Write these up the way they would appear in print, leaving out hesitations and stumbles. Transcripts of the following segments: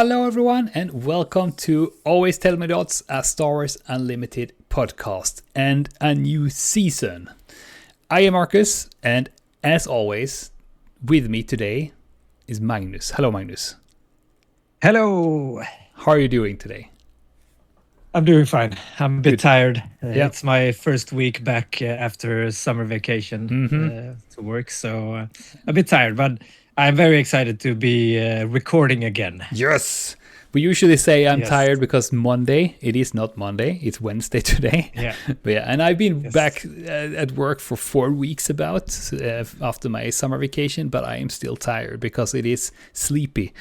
Hello everyone and welcome to Always Tell Me Dots, a Star Wars Unlimited podcast and a new season. I am Marcus and as always with me today is Magnus. Hello Magnus. Hello. How are you doing today? I'm doing fine. I'm a bit tired. Yeah. It's my first week back after summer vacation to work, so a bit tired, but I'm very excited to be recording again. Yes. We usually say I'm Yes. tired because Monday. It is not Monday. It's Wednesday today. Yeah. But yeah, and I've been Yes. back at work for 4 weeks after my summer vacation, but I am still tired because it is sleepy.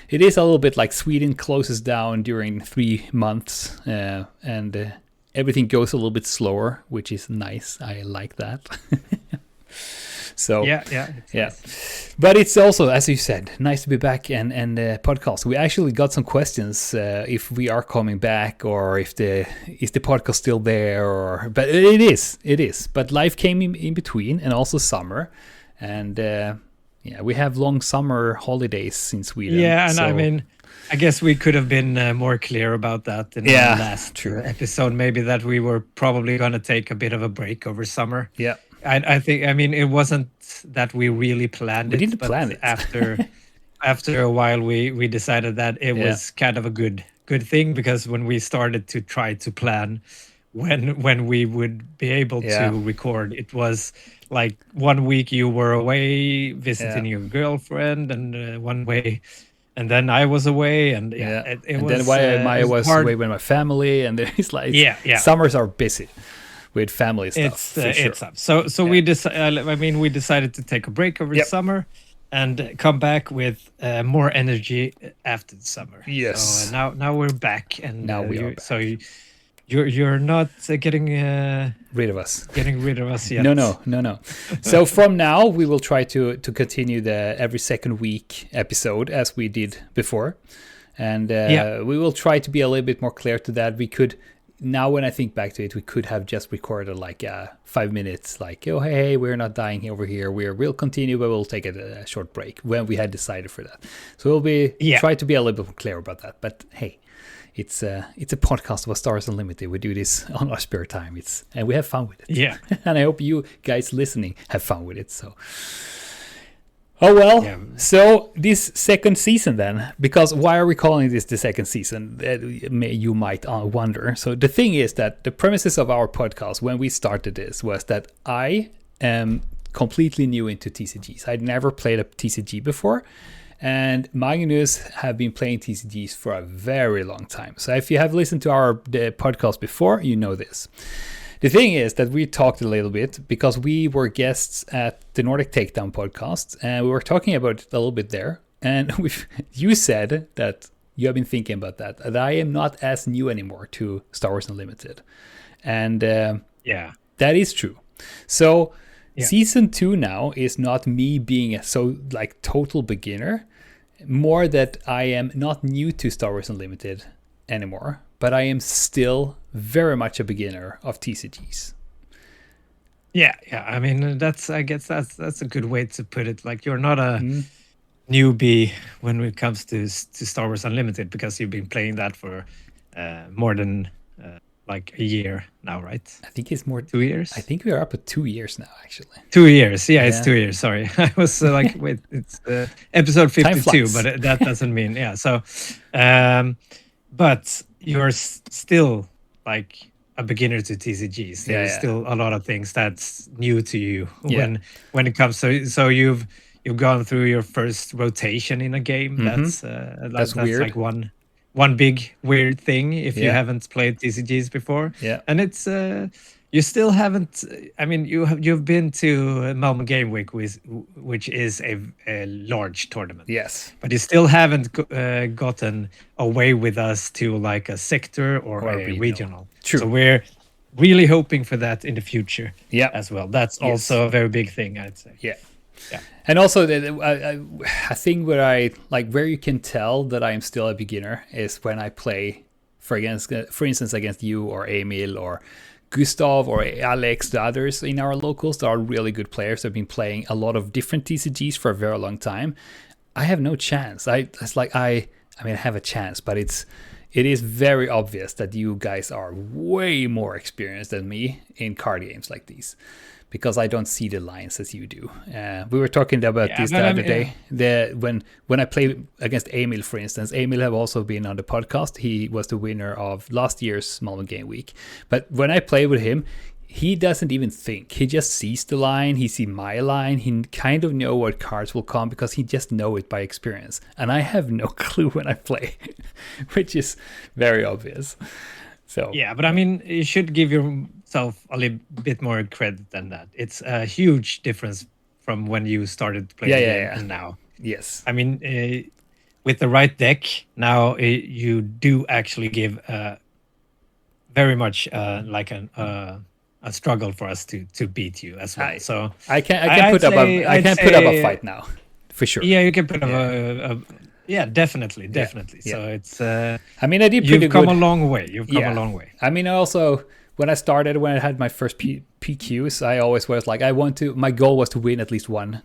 It is a little bit like Sweden closes down during 3 months and everything goes a little bit slower, which is nice. I like that. So Yeah. Nice. But it's also, as you said, nice to be back and podcast. We actually got some questions if we are coming back or if is the podcast still there, but it is. But life came in between and also summer, and we have long summer holidays in Sweden. Yeah, and so, I mean, I guess we could have been more clear about that in the last episode. Maybe that we were probably going to take a bit of a break over summer. Yeah. I think, I mean, it wasn't that we really planned it. We didn't plan it. After a while, we decided that it was kind of a good thing, because when we started to try to plan when we would be able to record, it was like 1 week you were away visiting your girlfriend, and 1 way, and then I was away, and it was. Then Maya was away with my family, and it's like summers are busy with family stuff. It's up. So we decided. I mean, we decided to take a break over the summer, and come back with more energy after the summer. Yes. So now we're back, and now we are back. So you're not getting rid of us. Getting rid of us yet. No. So from now we will try to continue the every second week episode as we did before, and we will try to be a little bit more clear to that. We could. Now, when I think back to it, we could have just recorded like 5 minutes, like, oh, hey, we're not dying over here. We'll continue, but we'll take a short break when we had decided for that. So we'll be try to be a little bit more clear about that. But hey, it's a podcast of Star Wars Unlimited. We do this on our spare time. And we have fun with it. Yeah. And I hope you guys listening have fun with it. So. Oh, well, So this second season then, because why are we calling this the second season? You might wonder. So the thing is that the premises of our podcast when we started this was that I am completely new into TCGs. I'd never played a TCG before, and Magnus have been playing TCGs for a very long time. So if you have listened to the podcast before, you know this. The thing is that we talked a little bit because we were guests at the Nordic Takedown podcast, and we were talking about it a little bit there. And you said that you have been thinking about that I am not as new anymore to Star Wars Unlimited. And that is true. So season 2 now is not me being a total beginner, more that I am not new to Star Wars Unlimited anymore, but I am still very much a beginner of TCGs. Yeah. I mean, I guess that's a good way to put it. Like, you're not a newbie when it comes to Star Wars Unlimited, because you've been playing that for more than like a year now, right? I think it's more 2 years. I think we are up at 2 years now, actually. 2 years. Yeah, it's 2 years. Sorry, I was like, wait, it's episode 52, but that doesn't mean So, but you're still like a beginner to TCGs. There's still a lot of things that's new to you when it comes to. So you've gone through your first rotation in a game. That's weird. Like one big weird thing if you haven't played TCGs before. Yeah, and it's you still haven't. I mean, you've been to Malmö Game Week, which is a large tournament. Yes, but you still haven't gotten away with us to like a sector or a regional. True. So we're really hoping for that in the future. As well. That's also a very big thing, I'd say. Yeah. And also, a thing where you can tell that I am still a beginner is when I play, for instance, against you or Emil or Gustav or Alex, the others in our locals that are really good players. They've been playing a lot of different TCGs for a very long time. I have no chance. I I mean, I have a chance, but it is very obvious that you guys are way more experienced than me in card games like these, because I don't see the lines as you do. We were talking about this the other day. When I play against Emil, for instance, Emil have also been on the podcast. He was the winner of last year's Malmö Game Week. But when I play with him, he doesn't even think. He just sees the line. He sees my line. He kind of know what cards will come because he just know it by experience. And I have no clue when I play, which is very obvious. So yeah, but I mean, you should give yourself a little bit more credit than that. It's a huge difference from when you started playing the game and now. Yes. I mean, with the right deck, now you do actually give very much like a struggle for us to beat you as well. So I can put up a fight now, for sure. Yeah, you can put up a definitely. Yeah. So it's I mean, I did pretty good. You've come a long way. I mean, also when I had my first PQs, I always was like, my goal was to win at least one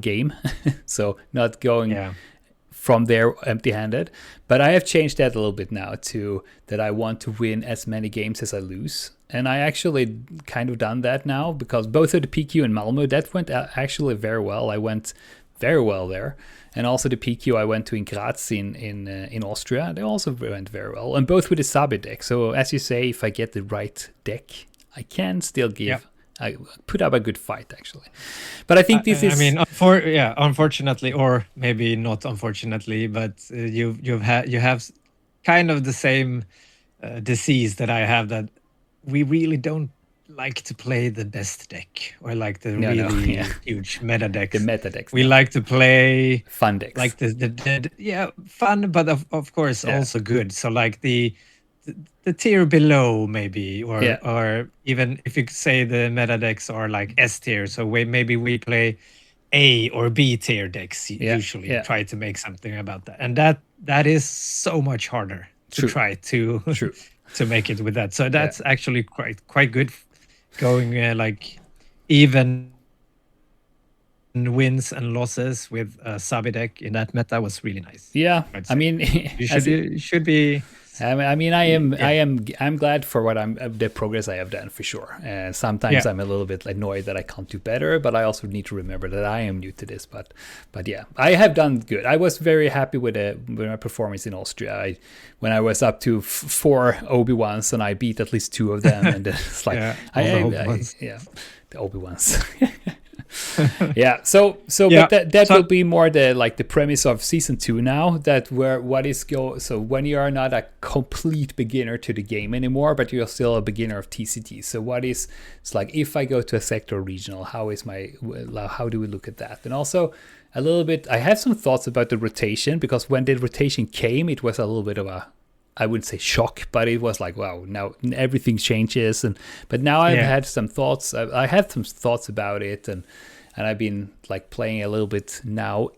game. So not going from there empty-handed. But I have changed that a little bit now to that I want to win as many games as I lose. And I actually kind of done that now, because both of the PQ and Malmö, that went actually very well. I went very well there. And also the PQ I went to in Graz in Austria, they also went very well. And both with the Sabi deck. So as you say, if I get the right deck, I can still I put up a good fight, actually. But I think this is... I mean, unfortunately, or maybe not unfortunately, but you have kind of the same disease that I have, that we really don't like to play the best deck, or like the huge meta decks. The meta decks. We like to play fun decks. Like the fun, but of course also good. So like the tier below maybe, or even if you say the meta decks are like S tier, so maybe we play A or B tier decks usually, try to make something about that. And that is so much harder to try to to make it with that. So that's actually quite good. Going like even wins and losses with Sabi deck in that meta was really nice. Yeah, I mean, you should be. I mean, I'm glad for the progress I have done, for sure. Sometimes I'm a little bit annoyed that I can't do better, but I also need to remember that I am new to this. But yeah, I have done good. I was very happy with my performance in Austria. When I was up to 4 Obi-Wans and I beat at least 2 of them, and it's like the Obi-Wans. Yeah, so but that will be more the premise of season 2 now, so when you are not a complete beginner to the game anymore, but you're still a beginner of TCG, so it's like, if I go to a sector regional, how do we look at that? And also a little bit, I have some thoughts about the rotation, because when the rotation came, it was a little bit of I wouldn't say shock, but it was like, wow, now everything changes. But now I've had some thoughts. I had some thoughts about it, and I've been like playing a little bit now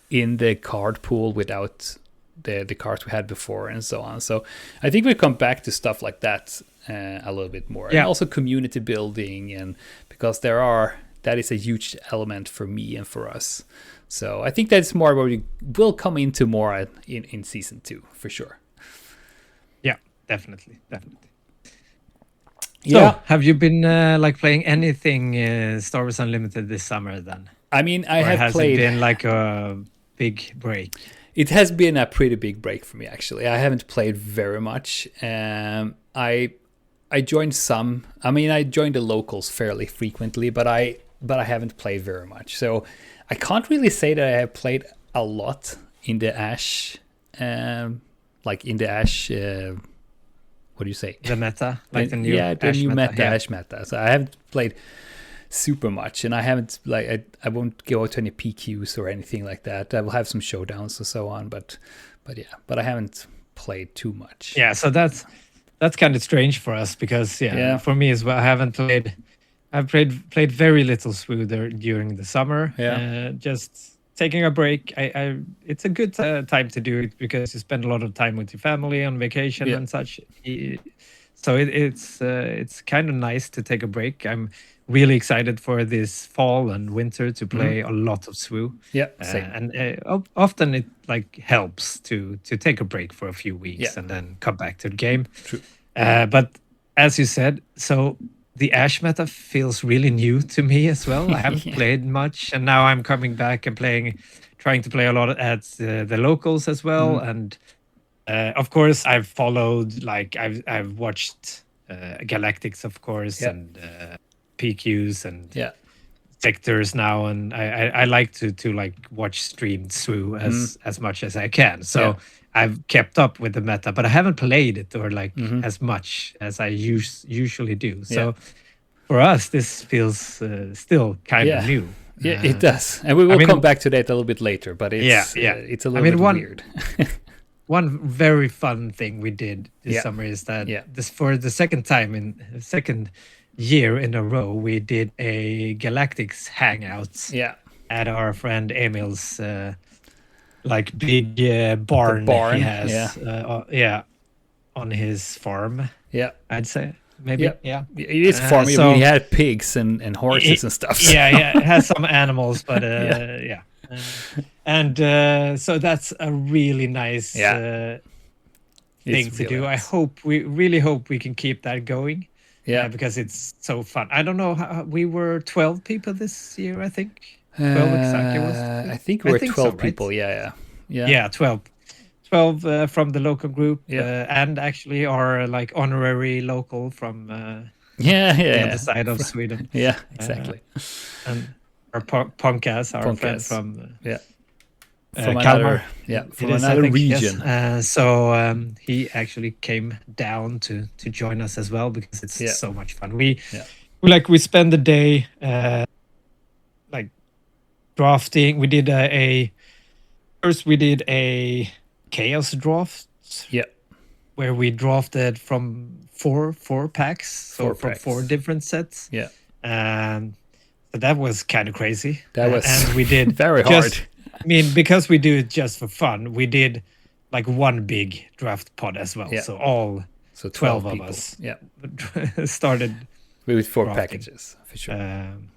in the card pool without the cards we had before and so on. So I think we'll come back to stuff like that a little bit more. And also community building, and because that is a huge element for me and for us. So I think that's more where we will come into more in season 2, for sure. Definitely. Yeah. So, have you been like playing anything Star Wars Unlimited this summer then? I mean, has it been like a big break? It has been a pretty big break for me, actually. I haven't played very much. I joined some. I mean, I joined the locals fairly frequently, but I haven't played very much. So I can't really say that I have played a lot in the Ash. What do you say? The meta, like the new Ash meta. So I haven't played super much, and I haven't I won't go to any PQs or anything like that. I will have some showdowns and so on, but I haven't played too much. Yeah, so that's kind of strange for us, because for me as well, I haven't played. I've played very little Smoother during the summer. Just taking a break. It's a good time to do it, because you spend a lot of time with your family on vacation and such. So it's kind of nice to take a break. I'm really excited for this fall and winter to play a lot of SWU. Yeah, same. And often it like helps to take a break for a few weeks and then come back to the game. True. But as you said, so the Ash meta feels really new to me as well. I haven't played much, and now I'm coming back and trying to play a lot at the locals as well. And of course, I've followed, like I've watched Galactics, of course, and PQs and sectors now, and I like to like watch streamed SWU as much as I can. So I've kept up with the meta, but I haven't played it or like as much as I usually do. So for us, this feels still kind of new. Yeah, it does, and we will come back to that a little bit later. But it's it's a little bit weird. One very fun thing we did this summer is that this for the second year in a row, we did a Galactics hangout at our friend Emil's like big barn he has on his farm. I'd say maybe it is a farm. So, we had pigs and horses and stuff. So. It has some animals, but and so that's a really nice thing to do. Nice. We really hope we can keep that going. Because it's so fun. I don't know how we were 12 people this year, I think. 12 exactly was. I think we were 12 people. Right? Yeah, 12. 12 from the local group and actually our like honorary local from the other side of Sweden. Yeah, exactly. And our Punkas, our friend from from Kalmar. From another region. Yes. So he actually came down to join us as well because it's so much fun. We spend the day like drafting. We did first we did a chaos draft. Where we drafted from four packs, so from 4 different sets. So that was kind of crazy. That was and we did very hard. I mean, because we do it just for fun, we did like one big draft pod as well. So 12 of us started with 4 packages for sure. And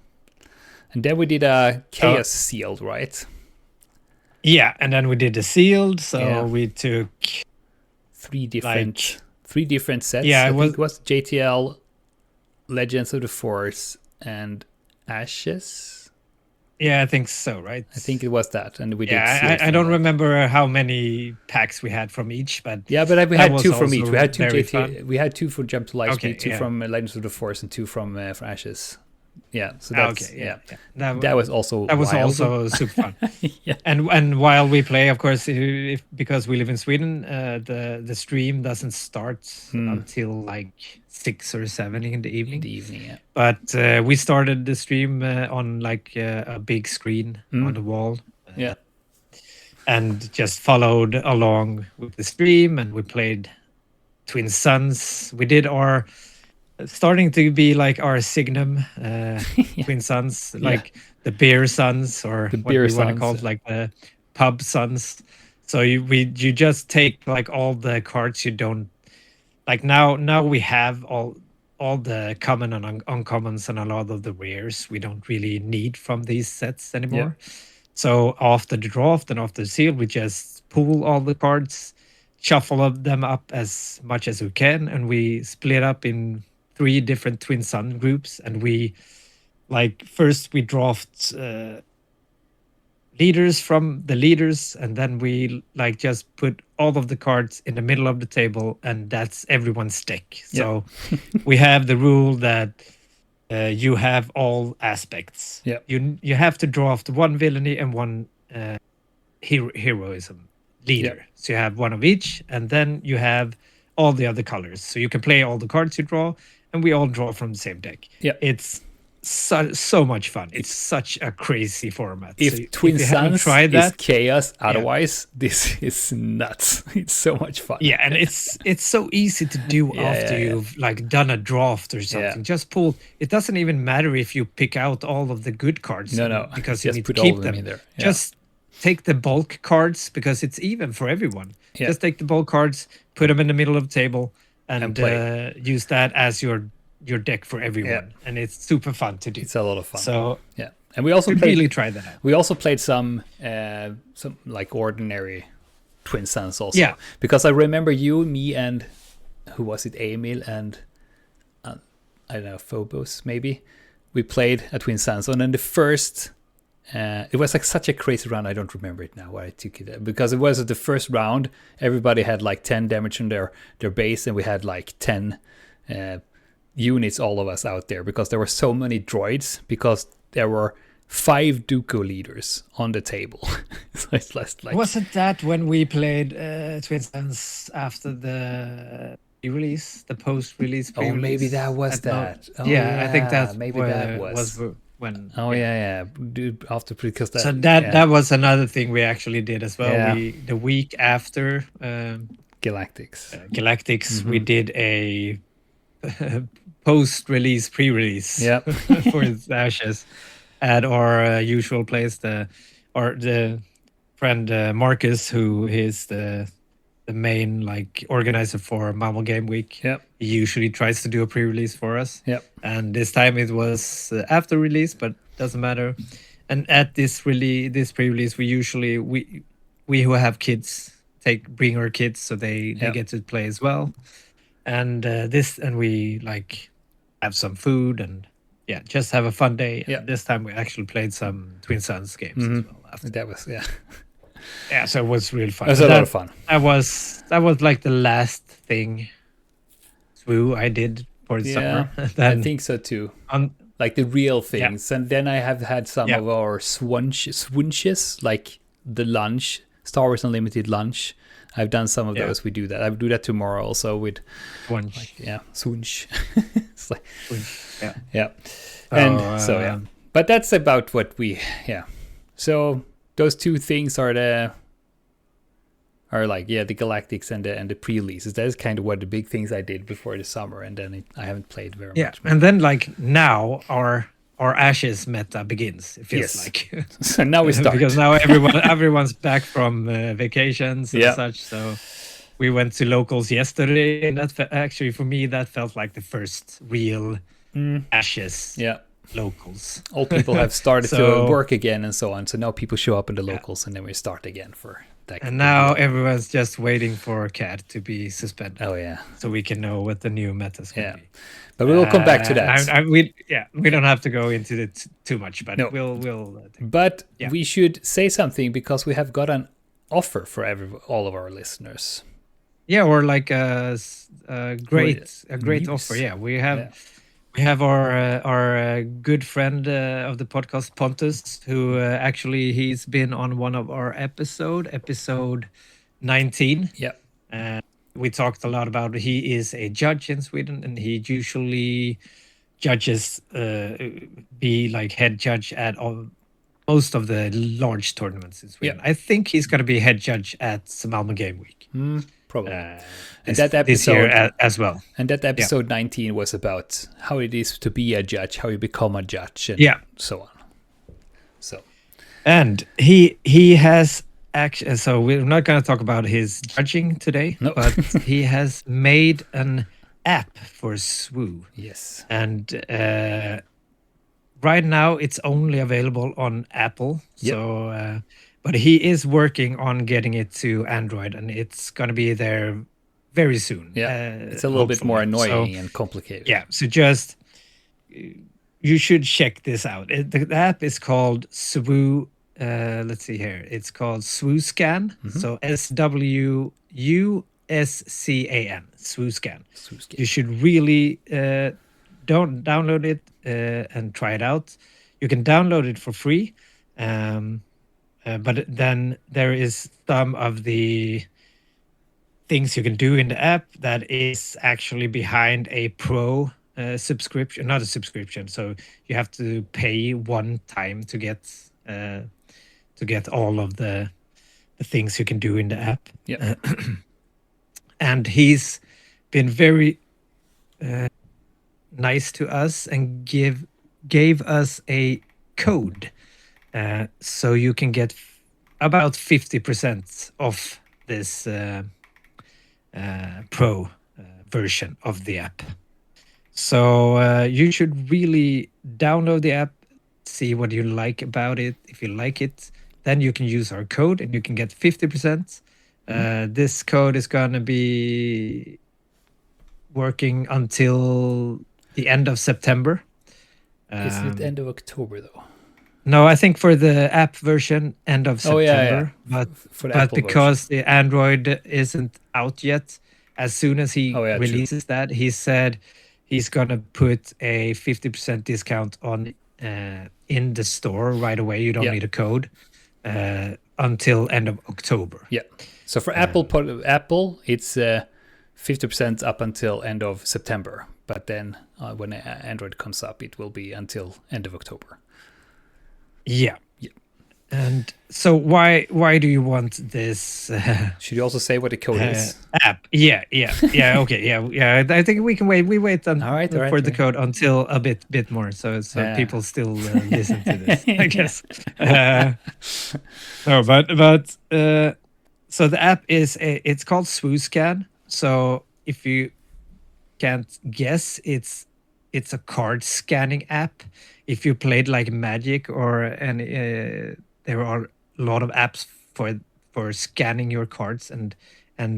then we did a chaos sealed, right? Yeah, and then we did the sealed. So we took 3 different sets. Yeah, I think it was JTL, Legends of the Force, and Ashes. Yeah, I think so, right? I think it was that, and we did. I don't remember how many packs we had from each, but we had 2 from each. We had 2 JT. We had 2 for Jump to Lightspeed, 2 from Legends of the Force, and 2 from Ashes. Yeah, so that's that was also super fun. And while we play, of course, because we live in Sweden, the stream doesn't start until like 6 or 7 in the evening. But we started the stream on like a big screen on the wall. And just followed along with the stream, and we played Twin Suns. We did our starting to be like our signum Twin Suns, like the beer suns, or what we want to call it, like the pub suns. So you just take like all the cards you don't like. Now we have all the common and uncommons and a lot of the rares we don't really need from these sets anymore. So after the draft and after the seal, we just pull all the cards, shuffle them up as much as we can, and we split up in 3 different Twin Sun groups. And we like first we draft leaders from the leaders, and then we like just put all of the cards in the middle of the table, and that's everyone's deck. So we have the rule that you have all aspects. You have to draft 1 villainy and 1 heroism leader. So you have 1 of each, and then you have all the other colors. So you can play all the cards you draw, and we all draw from the same deck. It's so much fun. It's such a crazy format. If Twin Suns is chaos, otherwise this is nuts. It's so much fun. Yeah, and it's so easy to do after you've like done a draft or something. Just pull. It doesn't even matter if you pick out all of the good cards. No, because you need to keep them in there. Just take the bulk cards because it's even for everyone. Just take the bulk cards, put them in the middle of the table, and use that as your deck for everyone, and it's super fun to do. It's a lot of fun. So yeah, and we also really try that out. We also played some like ordinary Twin Suns also. Yeah, because I remember you, me, and who was it? Emil and I don't know, Phobos maybe. We played a Twin Suns, and then the first. It was like such a crazy round. I don't remember it now why I took it, because it was the first round. Everybody had like 10 damage on their base, and we had like 10 units, all of us out there, because there were so many droids, because there were 5 Dooku leaders on the table. So it's less like... Wasn't that when we played Twin Suns after the release, the post-release? Oh, maybe that was that. Oh, yeah, I think that maybe that was when. Oh yeah. After, because that. So that was another thing we actually did as well. Yeah. The week after Galactics, we did a post-release, pre-release. Yep. For Ashes at our usual place. The friend Marcus, who is the main like organizer for Malmö Game Week. Yep. He usually tries to do a pre-release for us. Yep. And this time it was after release, but doesn't matter. And at this pre-release, we usually we who have kids bring our kids, so they get to play as well. And we like have some food and just have a fun day. Yeah. This time we actually played some Twin Suns games as well. After. That was Yeah, so it was really fun. It was a lot of fun. That was like the last thing I did for the summer. I think so too. Like the real things. And then I have had some of our swunches, like the lunch, Star Wars Unlimited lunch. I've done some of those. We do that. I will do that tomorrow also with swunch. Swunch. It's like, swunch. Yeah. And but that's about what we So those two things are the Galactics and the pre-releases. That is kind of what the big things I did before the summer, and then I haven't played very much more. And then like now our Ashes meta begins. It feels like. So now we start, because now everyone's back from vacations and such. So we went to locals yesterday, and that actually for me that felt like the first real Ashes. Yeah. Locals. All people have started to work again and so on. So now people show up in the locals, and then we start again for that. And now everyone's just waiting for Cat to be suspended. Oh yeah. So we can know what the new meta's going to be. But we will come back to that. We don't have to go into it too much, but we'll. But we should say something, because we have got an offer for all of our listeners. Yeah, or like a great offer. Yeah, we have our good friend of the podcast, Pontus, who actually he's been on one of our episode 19. Yeah. We talked a lot about he is a judge in Sweden, and he usually judges, be like head judge at most of the large tournaments in Sweden. I think he's going to be head judge at Malmö Game Week. Probably. And that episode this year as well. And that episode 19 was about how it is to be a judge, how you become a judge, and so on. So, and he has actually. So we're not going to talk about his judging today, but he has made an app for SWU. Yes. And right now it's only available on Apple. Yep. So. But he is working on getting it to Android, and it's going to be there very soon. Yeah, it's a little bit more annoying and complicated. Yeah, so just you should check this out. The app is called SWU. Let's see here. It's called SWU Scan. So SWUSCAN. SWU Scan. You should really don't download it and try it out. You can download it for free. But then there is some of the things you can do in the app that is actually behind a pro subscription, not a subscription. So you have to pay one time to get all of the things you can do in the app. Yeah. And he's been very nice to us and gave us a code. So you can get about 50% off this pro version of the app. So you should really download the app, see what you like about it. If you like it, then you can use our code and you can get 50%. This code is going to be working until the end of September. Isn't it end of October though? No, I think for the app version, end of September. Yeah. But because the Android isn't out yet, as soon as he releases that, he said he's gonna put a 50% discount on in the store right away. You don't need a code until end of October. Yeah. So for Apple, it's 50% up until end of September. But then when Android comes up, it will be until end of October. Yeah. And so why do you want this? Should you also say what the code is? App. Yeah. Okay. Yeah. I think we can wait. We wait for the code until a bit more, so people still listen to this. I guess. No, but so the app it's called SwooScan. So if you can't guess, it's a card scanning app. If you played like Magic there are a lot of apps for scanning your cards and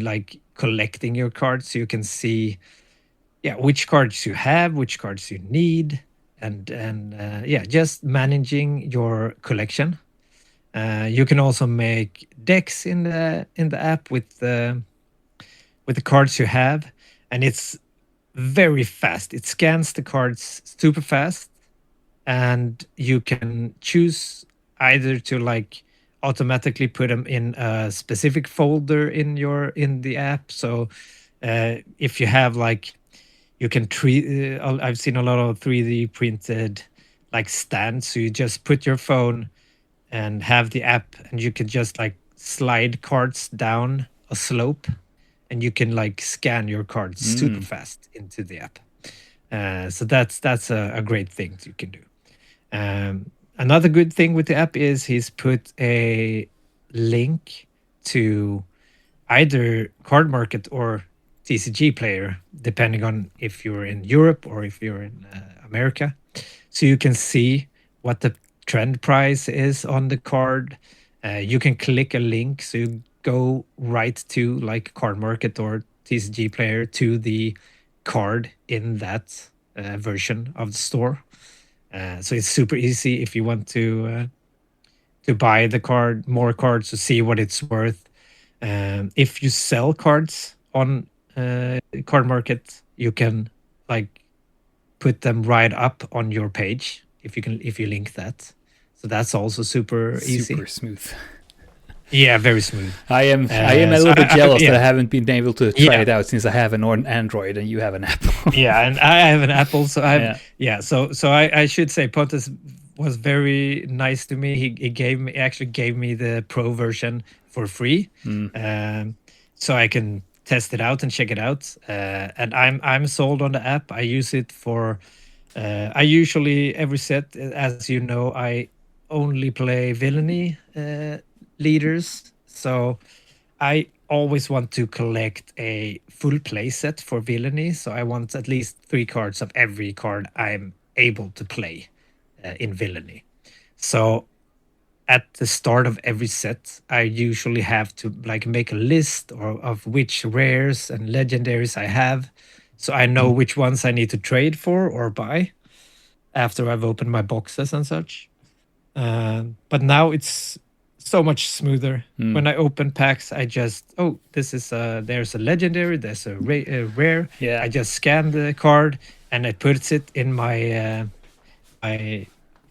like collecting your cards, so you can see which cards you have, which cards you need, and just managing your collection. You can also make decks in the app with the cards you have, and it's very fast. It scans the cards super fast, and you can choose either to like automatically put them in a specific folder in the app. So if you have like, you can I've seen a lot of 3D printed like stands. So you just put your phone and have the app, and you can just like slide cards down a slope, and you can like scan your cards super fast into the app. So that's a great thing you can do. Another good thing with the app is he's put a link to either Card Market or TCG Player, depending on if you're in Europe or if you're in America. So you can see what the trend price is on the card. You can click a link, so you go right to like Card Market or TCG Player to the card in that version of the store. So it's super easy if you want to buy the card, more cards, to see what it's worth. If you sell cards on Card Market, you can like put them right up on your page if you link that. So that's also super easy. Super smooth. Yeah, very smooth. I am a little bit jealous that I haven't been able to try it out, since I have an Android and you have an Apple. Yeah, and I have an Apple, so I should say Pontus was very nice to me. He actually gave me the Pro version for free, so I can test it out and check it out. And I'm sold on the app. I use it for. I usually every set, as you know, I only play villainy leaders, so I always want to collect a full play set for villainy. So I want at least 3 cards of every card I'm able to play in villainy. So at the start of every set, I usually have to like make a list of which rares and legendaries I have, so I know which ones I need to trade for or buy after I've opened my boxes and such. But now it's so much smoother. When I open packs, I just there's a legendary, there's a rare. Yeah. I just scan the card and it puts it in my my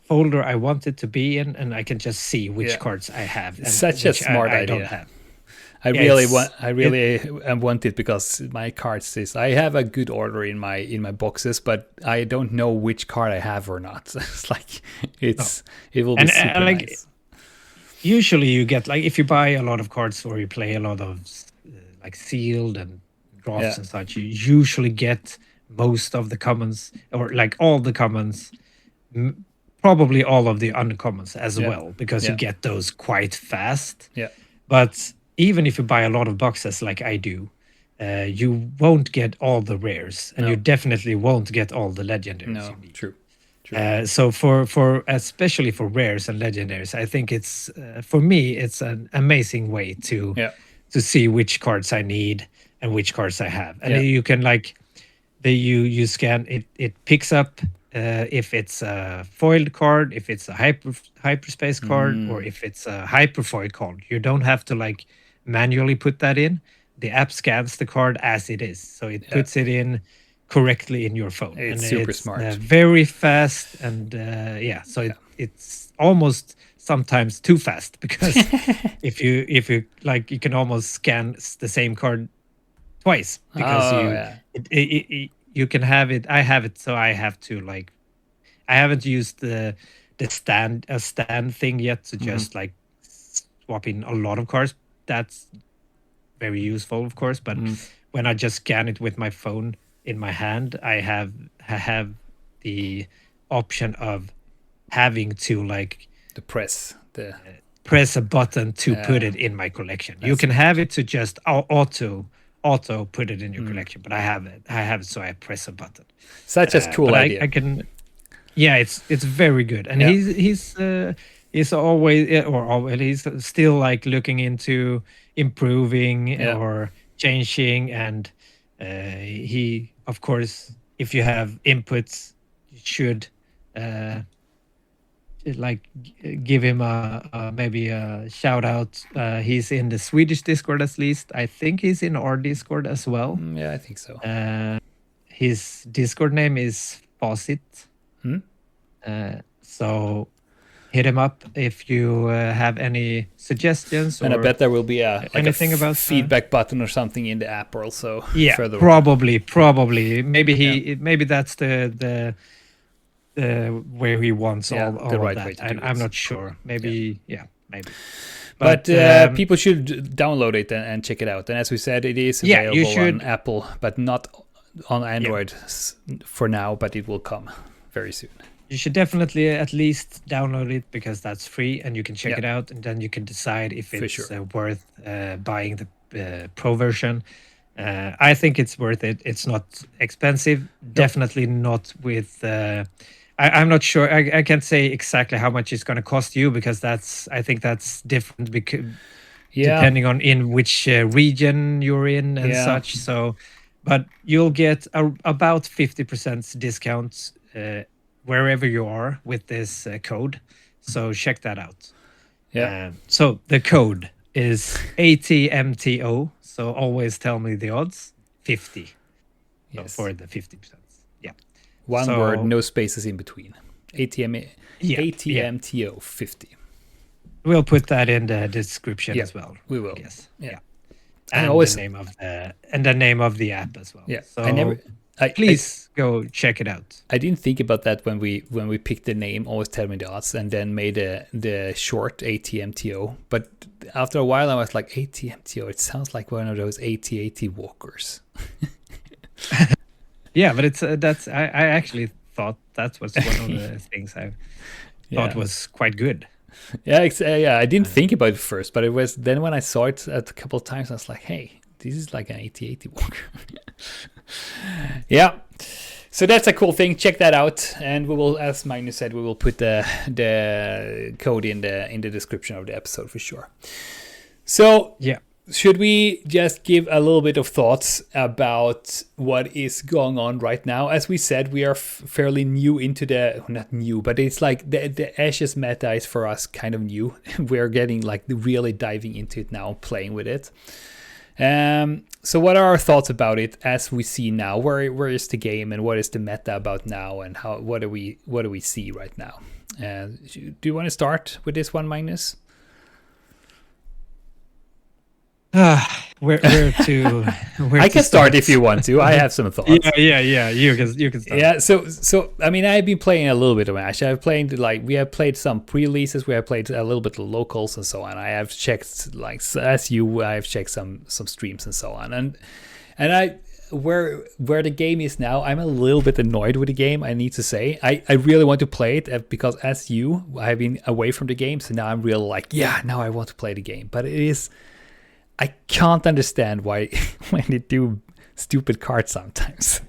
folder I want it to be in, and I can just see which cards I have. And such a smart idea. I don't have. I really want it, because my cards I have a good order in my boxes, but I don't know which card I have or not. It's like it will be super nice. Usually you get, like, if you buy a lot of cards or you play a lot of like sealed and drafts and such, you usually get most of the commons, or like all the commons, probably all of the uncommons as well, because you get those quite fast. Yeah. But even if you buy a lot of boxes like I do, you won't get all the rares, and you definitely won't get all the legendaries. No, true. So for especially for rares and legendaries, I think it's for me it's an amazing way to see which cards I need and which cards I have, and you can you scan it. It picks up if it's a foiled card, if it's a hyperspace card, or if it's a hyperfoil card. You don't have to manually put that in. The app scans the card as it is, so it puts it in correctly in your phone. It's super smart, very fast, and it's almost sometimes too fast, because if you you can almost scan the same card twice, because you can have it. I have it, so I have to I haven't used the stand thing yet to just swap in a lot of cards. That's very useful, of course, but when I just scan it with my phone in my hand, I have the option of having to press a button to put it in my collection. You can have it to just auto put it in your collection, but I have it so I press a button. Such a cool idea. I can, it's very good, and he's always he's still looking into improving or changing, and he, of course, if you have inputs, you should give him maybe a shout out. He's in the Swedish Discord, at least. I think he's in our Discord as well. I think so. His Discord name is Facit. So hit him up if you have any suggestions. And I bet there will be anything about feedback button or something in the app also. Yeah, probably. Maybe that's the where he wants all the right of way that. to do I'm it. not sure. Maybe. But people should download it and check it out. And as we said, it is available on Apple, but not on Android for now. But it will come very soon. You should definitely at least download it, because that's free and you can check it out, and then you can decide if it's worth buying the pro version. I think it's worth it. It's not expensive. Definitely not with. I'm not sure. I can't say exactly how much it's going to cost you, because I think that's different because depending on in which region you're in and such. So, but you'll get about 50% discounts wherever you are with this code. So check that out. So the code is ATMTO. So always tell me the odds. 50 for the 50%. One word, no spaces in between. ATMTO 50. We'll put that in the description as well. We will. Yes. Yeah. And the name of the app as well. Yeah. So please go check it out. I didn't think about that when we picked the name. Always tell me the odds, and then made the short ATMTO. But after a while, I was like, ATMTO. It sounds like one of those AT-AT walkers. Yeah, but it's that's I actually thought that was one of the things I thought was quite good. I didn't think about it first, but it was then when I saw it a couple of times, I was like, hey, this is like an AT-AT walker. So that's a cool thing. Check that out, and we will, as Magnus said, we will put the code in the description of the episode for sure. So should we just give a little bit of thoughts about what is going on right now? As we said, we are fairly new into not new, but it's like the Ashes meta is for us kind of new. We're getting really diving into it now, playing with it. So what are our thoughts about it as we see now? Where is the game, and what is the meta about now, and what do we see right now? Do you want to start with this one, Magnus? Where to? I can start if you want to. I have some thoughts. Yeah. You can start. Yeah. So I mean, I've been playing a little bit of Ash. I've played we have played some pre-releases. We have played a little bit of locals and so on. I have checked I've checked some streams and so on. And I where the game is now, I'm a little bit annoyed with the game. I need to say, I really want to play it because I've been away from the game. So now I'm really now I want to play the game. But it is. I can't understand why when they do stupid cards sometimes.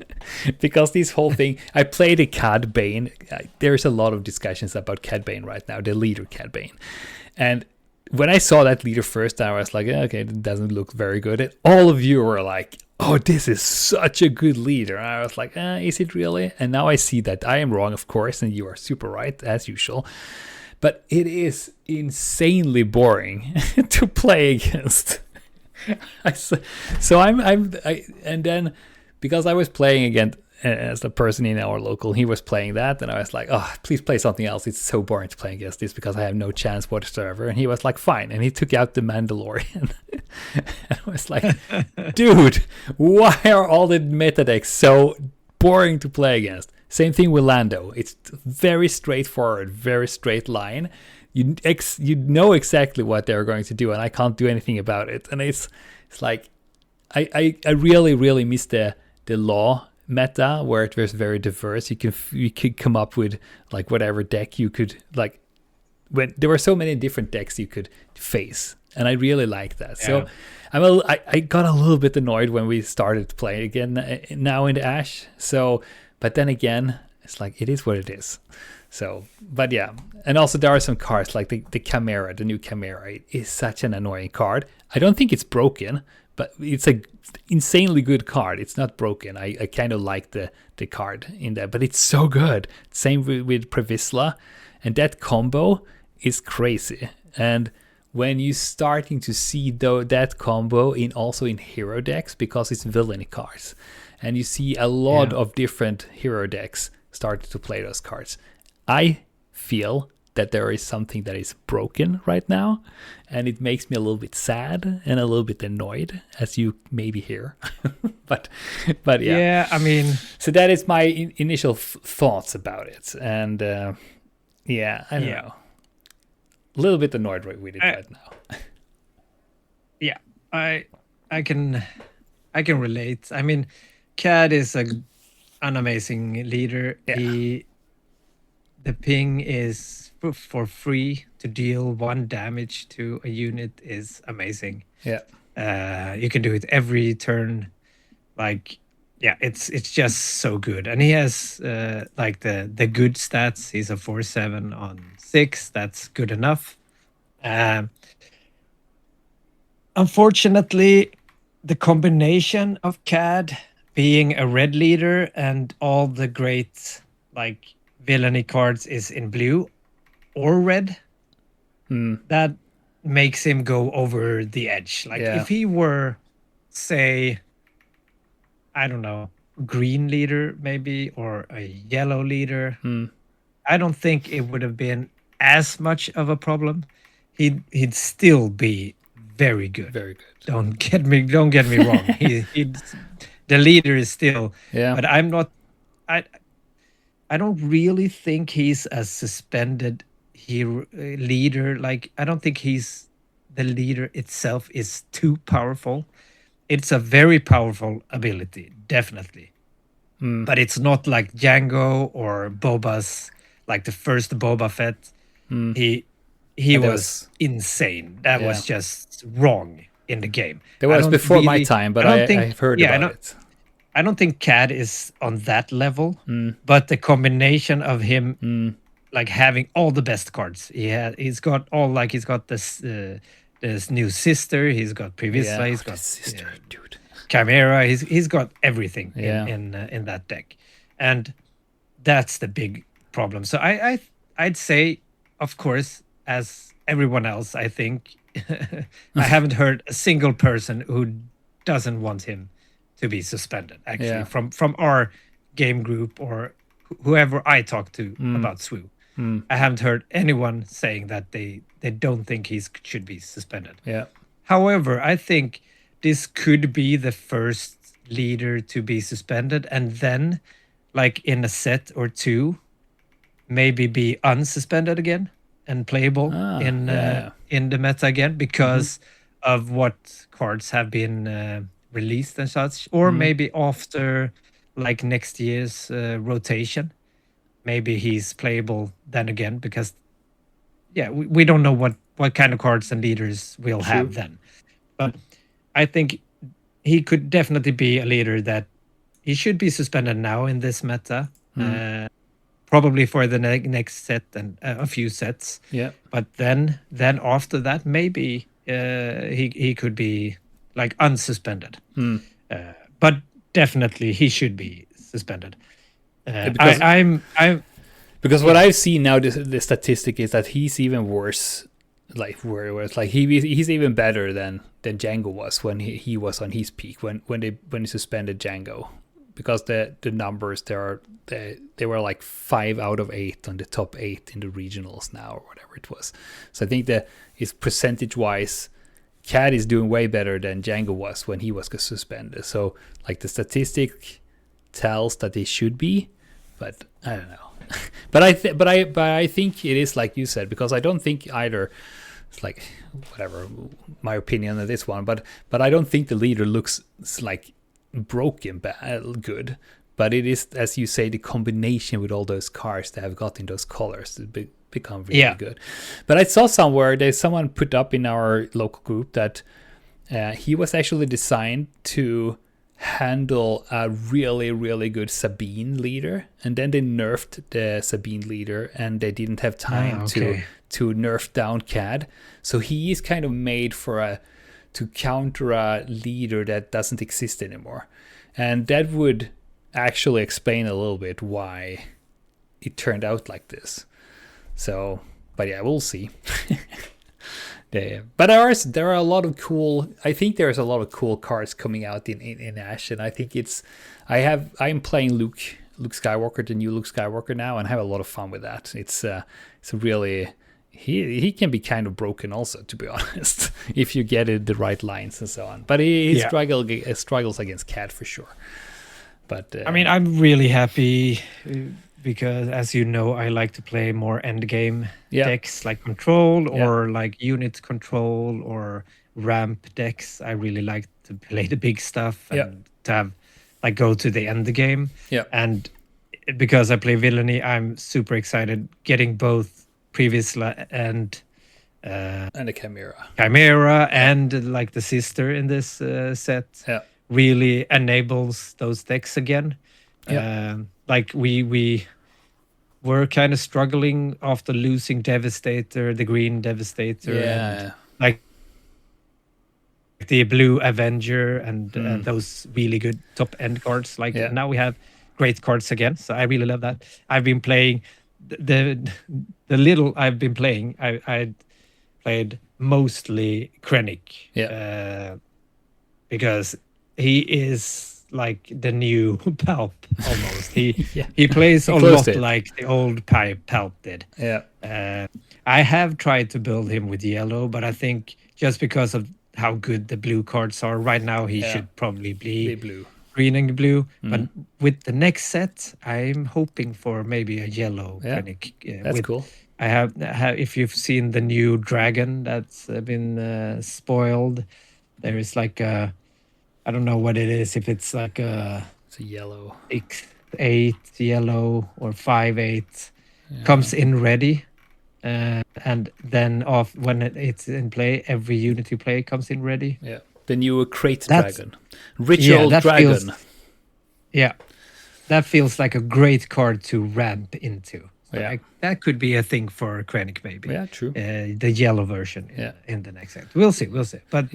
Because this whole thing, I played a Cad Bane. There's a lot of discussions about Cad Bane right now, the leader Cad Bane. And when I saw that leader first, I was like, okay, it doesn't look very good. And all of you were like, oh, this is such a good leader. And I was like, is it really? And now I see that I am wrong, of course, and you are super right, as usual. But it is insanely boring to play against. And then because I was playing against as a person in our local, he was playing that, and I was like, oh, please play something else. It's so boring to play against this because I have no chance whatsoever. And he was like, fine, and he took out the Mandalorian. And I was like, dude, why are all the meta decks so boring to play against? Same thing with Lando. It's very straightforward, very straight line. You know exactly what they're going to do, and I can't do anything about it. And it's like I really, really miss the law meta where it was very diverse. You could come up with like whatever deck you could, like when there were so many different decks you could face, and I really like that. Yeah. So I got a little bit annoyed when we started playing again now in the Ash. So, but then again, it's like it is what it is. So, but yeah, and also there are some cards like the Chimera, the new Chimera. It is such an annoying card. I don't think it's broken, but it's a insanely good card. It's not broken. I kind of like the card in there, but it's so good. Same with Previsla, and that combo is crazy. And when you're starting to see that combo also in hero decks, because it's villainy cards, and you see a lot of different hero decks starting to play those cards. I feel that there is something that is broken right now, and it makes me a little bit sad and a little bit annoyed, as you maybe hear. but yeah. Yeah, I mean, so that is my initial thoughts about it, and I don't know, a little bit annoyed with it right now. Yeah, I can relate. I mean, Cad is an amazing leader. Yeah. The ping is for free to deal 1 damage to a unit is amazing. Yeah. You can do it every turn. Like, yeah, it's just so good. And he has like the good stats. He's a 4/7 on 6. That's good enough. Unfortunately, the combination of Cad being a red leader and all the great like villainy cards is in blue or red, that makes him go over the edge. Like if he were, say, I don't know, green leader maybe, or a yellow leader, I don't think it would have been as much of a problem. He'd still be very good. Very good. Don't get me wrong. The leader is still, but I'm not. I don't really think he's a suspended hero leader. Like, I don't think the leader itself is too powerful. It's a very powerful ability, definitely. But it's not like Django or Boba's, like the first Boba Fett. He was insane. That was just wrong in the game. That was before my time, but I've heard about it. I don't think Cad is on that level, but the combination of him like having all the best cards. He's got this new sister, he's got Previsla, he's got sister, dude. Chimera, he's got everything in that deck. And that's the big problem. So I'd say, of course, as everyone else, I think I haven't heard a single person who doesn't want him to be suspended, actually, from our game group or whoever I talk to about SWU. I haven't heard anyone saying that they don't think he should be suspended. Yeah. However, I think this could be the first leader to be suspended, and then, like in a set or two, maybe be unsuspended again and playable in the meta again because of what cards have been released and such, or maybe after like next year's rotation, maybe he's playable then again, because we don't know what kind of cards and leaders we'll have then. But I think he could definitely be a leader that he should be suspended now in this meta. Probably for the next set and a few sets. Yeah. But then after that, maybe he could be like unsuspended. But definitely he should be suspended. Because what I've seen now, the statistic is that he's even worse. Like where it was like he's even better than Django was when he was on his peak when he suspended Django, because the numbers they were like 5 out of 8 on the top 8 in the regionals now, or whatever it was. So I think that is percentage wise, Cad is doing way better than Django was when he was suspended. So like the statistic tells that they should be, but I don't know. but I think it is like you said, because I don't think either. It's like whatever my opinion on this one, but I don't think the leader looks like broken good. But it is, as you say, the combination with all those cars that have got in those colors to become really good. But I saw somewhere there's someone put up in our local group that he was actually designed to handle a really, really good Sabine leader, and then they nerfed the Sabine leader, and they didn't have time to nerf down Cad. So he is kind of made to counter a leader that doesn't exist anymore, and that would actually explain a little bit why it turned out like this. So, but yeah, we'll see. But there are a lot of cool. I think there's a lot of cool cards coming out in Ash, and I think I'm playing Luke Skywalker, the new Luke Skywalker now, and have a lot of fun with that. It's really he can be kind of broken also, to be honest, if you get it the right lines and so on. But he struggles against Cad for sure. But I mean, I'm really happy. Because, as you know, I like to play more endgame decks like control or like unit control or ramp decks. I really like to play the big stuff and to have like go to the end game. Yeah. And because I play villainy, I'm super excited getting both previous and a Chimera. Chimera and like the sister in this set really enables those decks again. Like we were kind of struggling after losing Devastator, the green Devastator, and like the blue Avenger and those really good top end cards. Like now we have great cards again, so I really love that. I've been playing the little I've been playing. I played mostly Krennic, because he is like the new Palp almost. He plays a lot like the old Palp did. I have tried to build him with yellow, but I think just because of how good the blue cards are right now, he should probably be blue, green and blue. But with the next set, I'm hoping for maybe a yellow Krennic. That's cool. I have if you've seen the new dragon that's been spoiled, there is like a, I don't know what it is, if it's like it's a yellow 6/8 yellow or 5/8 comes in ready, and then when it's in play, every unit you play comes in ready. The new crate dragon, ritual dragon. That feels like a great card to ramp into. So that could be a thing for Krennic, maybe. Yeah, true. The yellow version in the next set. We'll see. But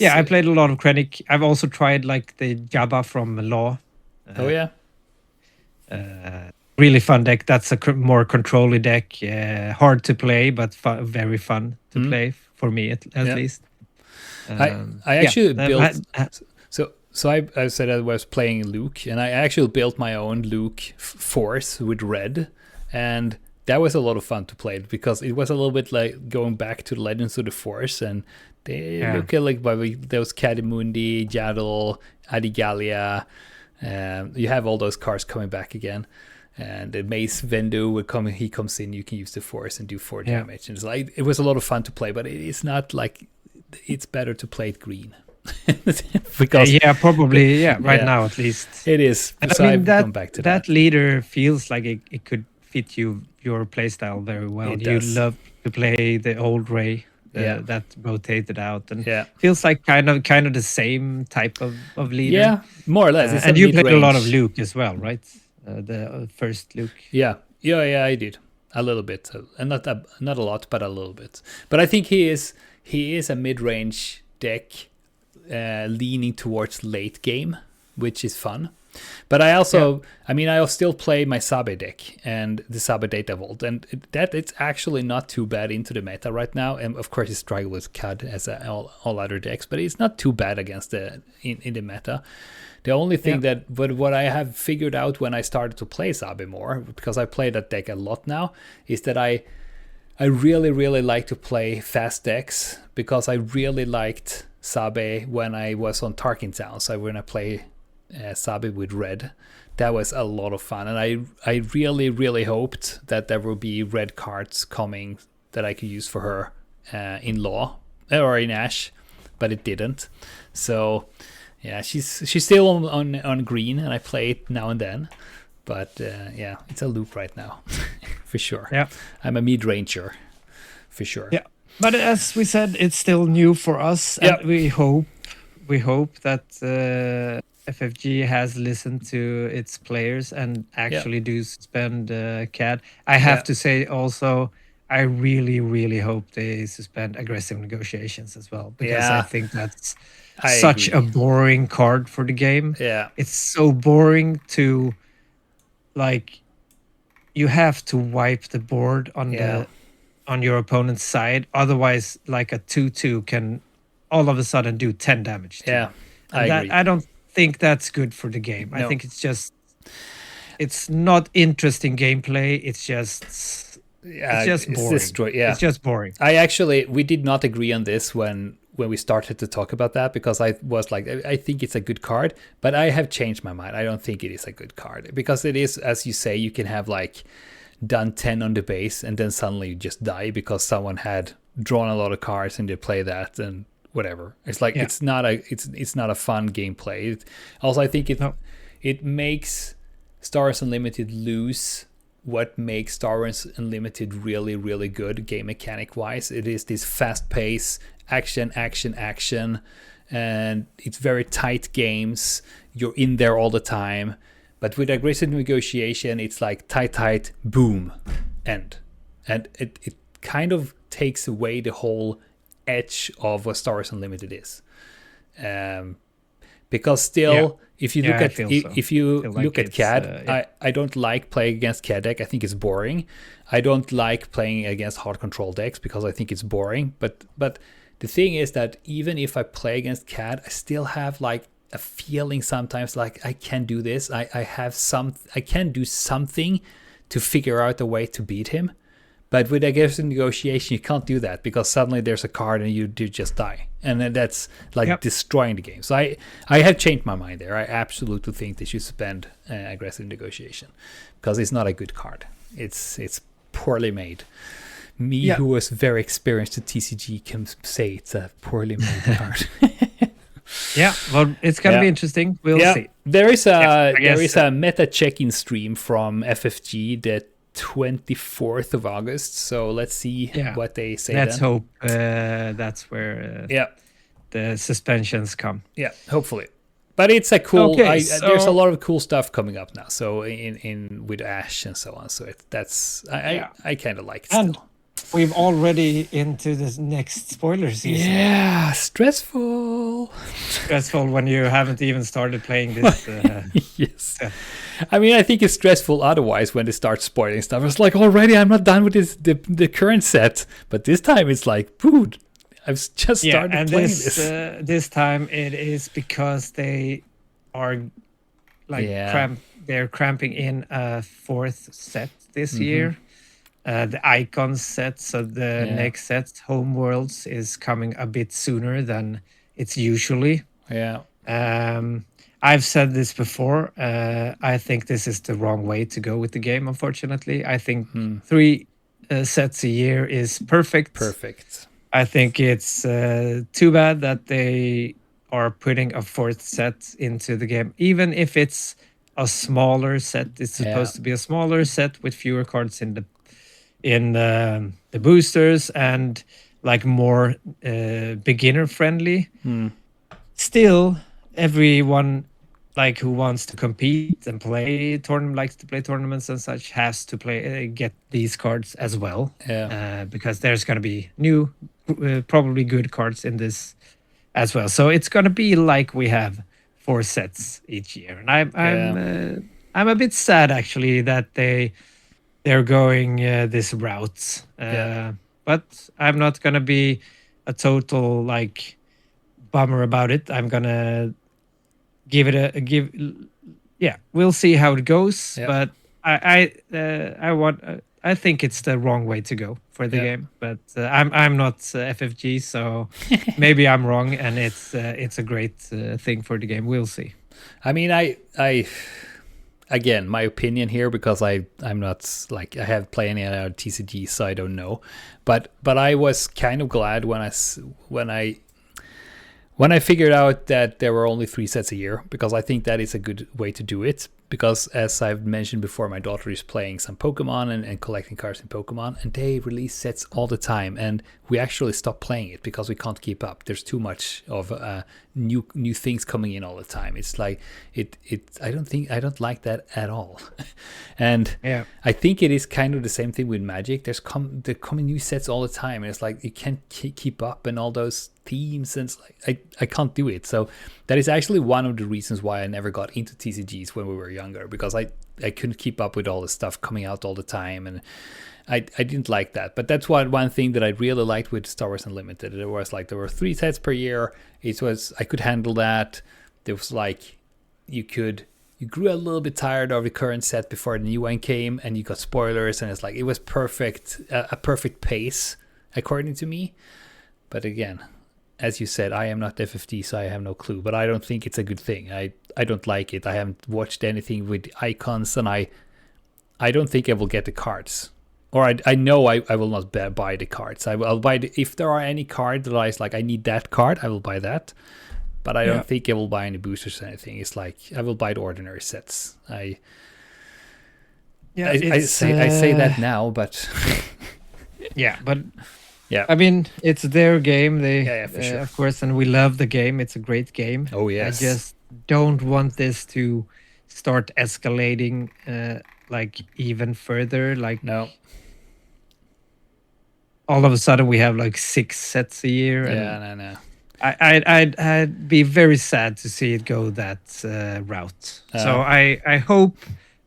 I played a lot of Krennic. I've also tried like the Jabba from Law. Really fun deck. That's a more control-y deck. Hard to play, but very fun to play for me at least. I actually built. So I said I was playing Luke, and I actually built my own Luke Force with red. And that was a lot of fun to play, because it was a little bit like going back to Legends of the Force, and they look at like those Cadimundi, Yaddle, Adigalia. You have all those cards coming back again, and the Mace Vendu would come. He comes in, you can use the Force and do 4 damage, and it's like it was a lot of fun to play. But it's not like it's better to play it green. Because probably right now at least it is. And so I mean, come back to that leader feels like it could fit your playstyle very well. You love to play the old Ray. that rotated out, and Yeah. feels like kind of the same type of leader. Yeah, more or less. It's And a you played a lot of mid-range. Luke as well, right? The first Luke. Yeah, I did a little bit, and not a lot, but a little bit. But I think he is a mid-range deck, leaning towards late game, which is fun. But I also, I mean, I'll still play my Sabe deck and the Sabe Data Vault, and it's actually not too bad into the meta right now. And of course, it's struggle with CUD as all other decks, but it's not too bad against in the meta. The only thing but what I have figured out when I started to play Sabe more, because I play that deck a lot now, is that I really, really like to play fast decks, because I really liked Sabe when I was on Tarkin Town. So when I play Sabe with red, that was a lot of fun, and I really, really hoped that there will be red cards coming that I could use for her in Law or in Ash, but it didn't. So yeah, she's still on green, and I play it now and then. But yeah, it's a loop right now, for sure. Yeah, I'm a mid-ranger, for sure. Yeah, but as we said, it's still new for us, and we hope that FFG has listened to its players and actually do suspend CAD. I have to say also, I really, really hope they suspend aggressive negotiations as well, because I think that's such a boring card for the game. Yeah, it's so boring to, like, you have to wipe the board on on your opponent's side. Otherwise, like a 2/2 can all of a sudden do 10 damage to you. I agree. I don't think that's good for the game. I think it's not interesting gameplay. It's just boring. It's just boring. We did not agree on this when we started to talk about that, because I was like, I think it's a good card, but I have changed my mind. I don't think it is a good card, because it is, as you say, you can have like done 10 on the base and then suddenly you just die because someone had drawn a lot of cards and they play that and whatever. It's like it's not a fun gameplay. Also, I think it makes Star Wars Unlimited lose what makes Star Wars Unlimited really, really good game mechanic wise. It is this fast pace, action, and it's very tight games. You're in there all the time. But with aggressive negotiation, it's like tight, boom, end. And it kind of takes away the whole edge of what Star Wars Unlimited is. Because still, if you look at CAD, I don't like playing against CAD deck. I think it's boring. I don't like playing against hard control decks because I think it's boring. But the thing is that even if I play against CAD, I still have like a feeling sometimes like I can do this. I can do something to figure out a way to beat him. But with aggressive negotiation, you can't do that because suddenly there's a card and you just die. And then that's like destroying the game. So I have changed my mind there. I absolutely think they should suspend aggressive negotiation because it's not a good card. It's poorly made. Who was very experienced at TCG, can say it's a poorly made card. Yeah, well, it's going to be interesting. We'll see. There is a meta check-in stream from FFG that 24th of August, so let's see what they say. Let's hope that's where the suspensions come. Yeah, hopefully. But it's a cool. There's a lot of cool stuff coming up now. So in with Ash and so on. So I kind of like it still. We've already into the next spoiler season. Yeah, stressful. Stressful when you haven't even started playing this. Yes. I mean, I think it's stressful otherwise when they start spoiling stuff. It's like, already I'm not done with the current set. But this time it's like, dude, I've just started playing this. This time it is because they are like they're cramping in a fourth set this year. The icon set, so the next set, Homeworlds, is coming a bit sooner than it's usually. Yeah. I've said this before. I think this is the wrong way to go with the game, unfortunately. I think 3 sets a year is perfect. Perfect. I think it's too bad that they are putting a 4th set into the game. Even if it's a smaller set, it's supposed to be a smaller set with fewer cards in the boosters, and like more beginner friendly. Still, everyone like who wants to compete and play likes to play tournaments and such, has to get these cards as well. Because there's going to be new, probably good cards in this as well. So it's going to be like we have 4 sets each year, and I'm a bit sad actually that they're going this route. But I'm not going to be a total like bummer about it. I'm gonna we'll see how it goes. But I think it's the wrong way to go for the game. But I'm not FFG, so maybe I'm wrong, and it's a great thing for the game. We'll see. I mean, I again, my opinion here, because I'm not like, I have played any other TCG, so I don't know. But I was kind of glad when I figured out that there were only 3 sets a year, because I think that is a good way to do it. Because as I've mentioned before, my daughter is playing some Pokemon and collecting cards in Pokemon, and they release sets all the time, and we actually stopped playing it because we can't keep up. There's too much of new things coming in all the time. It's like I don't like that at all. And I think it is kind of the same thing with Magic. They're coming new sets all the time, and it's like you can't keep up, and all those themes, and it's like I can't do it. So that is actually one of the reasons why I never got into TCGs when we were younger, because I couldn't keep up with all the stuff coming out all the time, and I didn't like that. But that's one thing that I really liked with Star Wars Unlimited. It was like there were 3 sets per year. I could handle that. There was like you grew a little bit tired of the current set before the new one came, and you got spoilers, and it's like it was perfect, a perfect pace according to me. But again, as you said, I am not FFD, so I have no clue. But I don't think it's a good thing. I don't like it. I haven't watched anything with icons, and I don't think I will get the cards. Or I know I will not buy the cards. I'll buy if there are any card that I like, I need that card, I will buy that. But I don't think I will buy any boosters or anything. It's like I will buy the ordinary sets. I say that now, but yeah, I mean, it's their game. For sure. Of course, and we love the game. It's a great game. Oh yes. I just don't want this to start escalating like even further. Like no. All of a sudden we have like 6 sets a year. And no. I'd be very sad to see it go that route. So I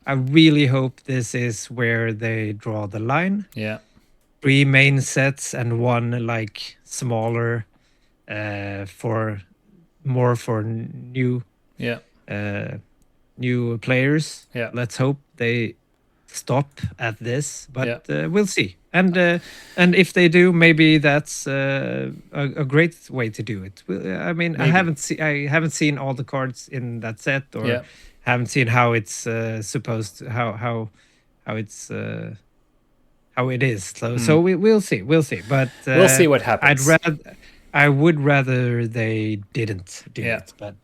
really hope this is where they draw the line. Yeah. 3 main sets and 1 like smaller for new new players. Let's hope they stop at this, but we'll see. And if they do, maybe that's a great way to do it. I mean, maybe. I haven't seen all the cards in that set, or haven't seen how it's supposed to, how it's how it is. So we'll see. But we'll see what happens. I would rather they didn't do it, but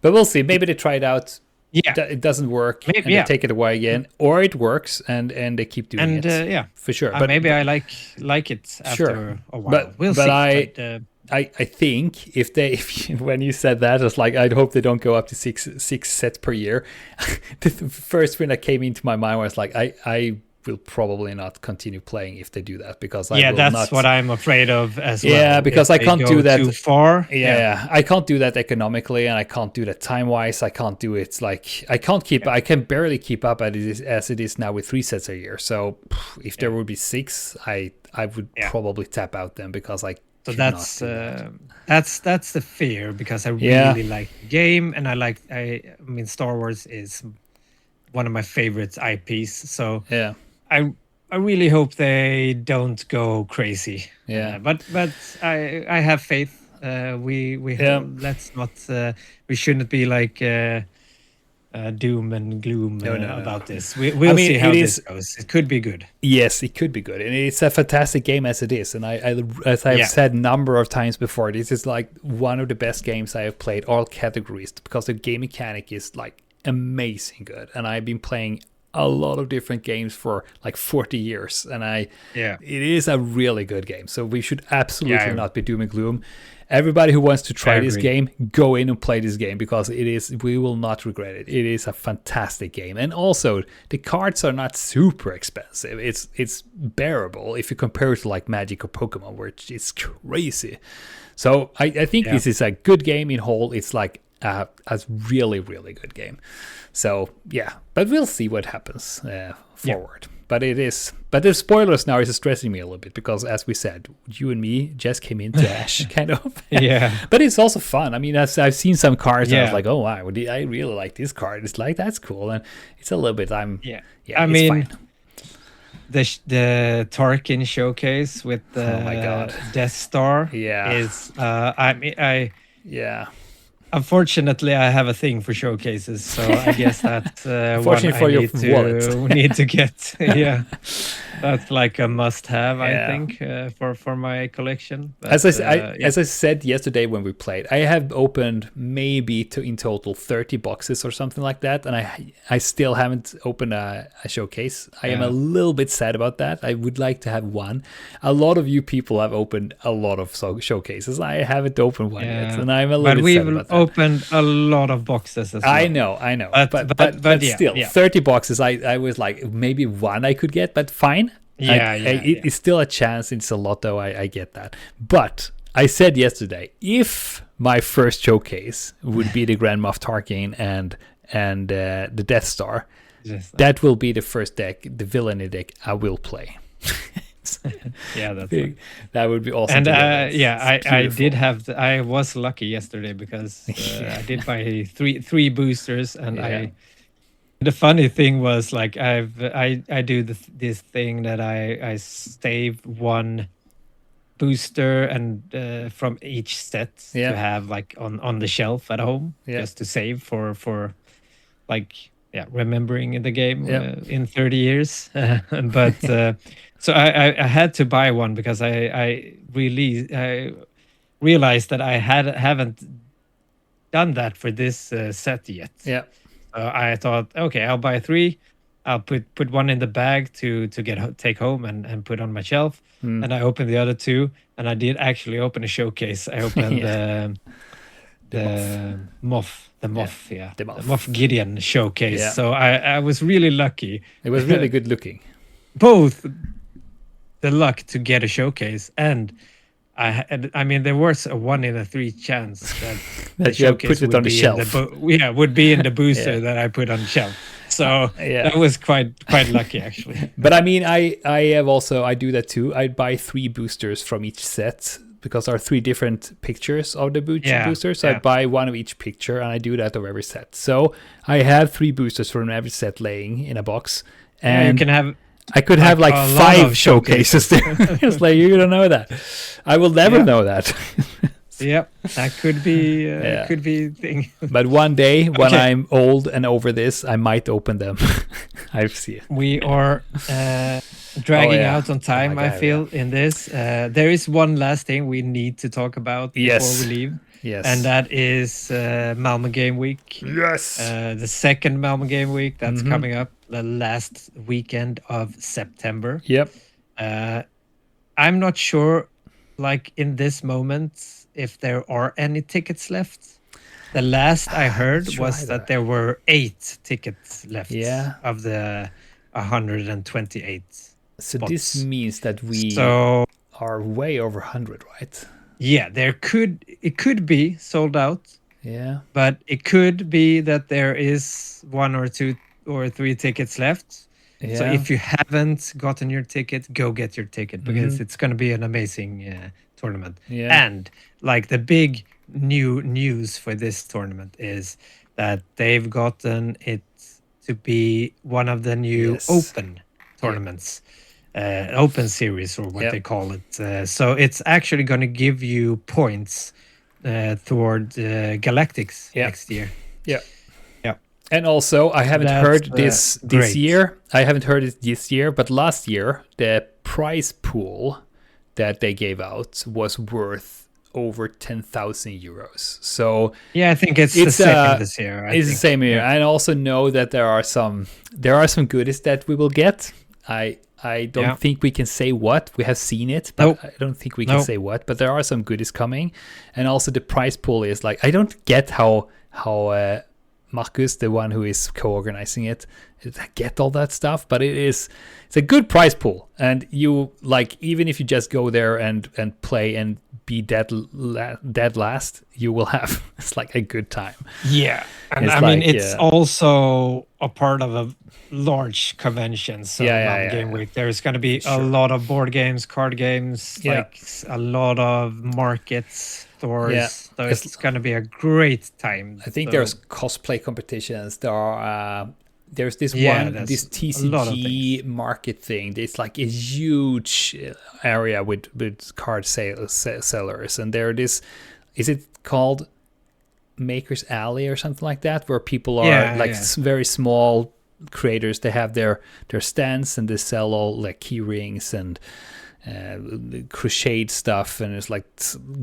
we'll see. Maybe they try it out. It doesn't work. Maybe, and they take it away again, or it works and they keep doing it. For sure. But maybe I like it after a while. We'll see. I think if when you said that, it's like I hope they don't go up to six sets per year. The first thing that came into my mind was like I will probably not continue playing if they do that, because that's what I'm afraid of as well. Yeah, because I can't do that too far. I can't do that economically, and I can't do that time wise. I can't do it like I can't keep. I can barely keep up as it is now with 3 sets a year. So if there would be 6, I would probably tap out then, because I. So that's the fear, because I really like the game, and I mean Star Wars is one of my favorite IPs. So I really hope they don't go crazy. But I have faith. Let's not. We shouldn't be like doom and gloom about this. We'll see how this goes. It could be good. Yes, it could be good, and it's a fantastic game as it is. And as I've said a number of times before, this is like one of the best games I have played, all categories, because the game mechanic is like amazing good, and I've been playing a lot of different games for like 40 years, and it is a really good game. So we should absolutely not be doom and gloom. Everybody who wants to try this game, go in and play this game, because we will not regret it. It is a fantastic game. And also, the cards are not super expensive. It's bearable if you compare it to like Magic or Pokemon, where it's crazy. So I think this is a good game in whole. It's like a really, really good game. So yeah, but we'll see what happens forward. But the spoilers now is stressing me a little bit, because as we said, you and me just came into Ash kind of. But it's also fun. I mean, I've seen some cards and I was like, oh wow, I really like this card. It's like, that's cool. And it's a little bit, I mean, fine. The Tarkin showcase with the Death Star is unfortunately, I have a thing for showcases, so I guess that's one I need to get. That's like a must-have, I think, for my collection. But, as I said yesterday when we played, I have opened maybe in total 30 boxes or something like that, and I still haven't opened a showcase. I am a little bit sad about that. I would like to have one. A lot of you people have opened a lot of showcases. I haven't opened one yet, and I'm a little bit sad about that. Opened a lot of boxes as well. I know. But still, 30 boxes. I was like, maybe one I could get, but fine. It's still a chance. It's a lotto. I get that. But I said yesterday, if my first showcase would be the Grand Moff Tarkin and the Death Star, that will be the first deck, the villainy deck I will play. That's that would be awesome. And I did have I was lucky yesterday, because I did buy three boosters, and the funny thing was, like, I do this thing that I save one booster and from each set to have like on the shelf at home, just to save for like remembering the game in 30 years. But so I had to buy one, because I realized that I haven't done that for this set yet. I thought, okay, I'll buy 3. I'll put one in the bag to take home and put on my shelf. And I opened the other 2, and I did actually open a showcase. I opened the Moff Gideon showcase. So I was really lucky. It was really good looking. Both the luck to get a showcase, and I mean, there was a 1 in 3 chance that the showcase put it on the shelf. Would be in the booster that I put on the shelf. So that was quite lucky, actually. But I mean, I do that too. I buy 3 boosters from each set, because there are 3 different pictures of the boosters. So I buy one of each picture, and I do that of every set. So I have 3 boosters from every set laying in a box, and you can have. I could have like 5 showcases there. It's like, you don't know that. I will never know that. That could be could be thing. But one day, when I'm old and over this, I might open them. I see it. We are dragging out on time, I feel, in this. There is one last thing we need to talk about before we leave. Yes. And that is Malmö Game Week. Yes. The second Malmö Game Week that's coming up the last weekend of September. Yep. I'm not sure, like, in this moment, if there are any tickets left. The last I heard was that there were 8 tickets left of the 128. So spots. This means that we are way over 100, right? Yeah, it could be sold out. Yeah. But it could be that there is 1 or 2 or 3 tickets left. Yeah. So if you haven't gotten your ticket, go get your ticket, because it's going to be an amazing tournament. Yeah. And like, the big new news for this tournament is that they've gotten it to be one of the new open tournaments. Open series, or what they call it. So it's actually going to give you points toward Galactics next year. Yeah. And also, I haven't heard this year. I haven't heard it this year, but last year, the prize pool that they gave out was worth over 10,000 euros. So yeah, I think it's the second this year. It's the same year. I also know that there are some goodies that we will get. I don't think we can say what. We have seen it, but I don't think we can say what. But there are some goodies coming, and also the prize pool is like, I don't get how Marcus, the one who is co-organizing it, get all that stuff. But it's a good prize pool, and you like, even if you just go there and play and be dead last, you will have it's like a good time. Yeah, and I mean it's also a part of a large convention. So Game Week, there's going to be a lot of board games, card games, like a lot of markets, stores. Yeah. So it's going to be a great time. I think there's cosplay competitions. There's this this TCG market thing. It's like a huge area with card sellers, and there is it called Maker's Alley or something like that, where people are very small creators. They have their stands and they sell all like key rings and crochet stuff, and it's like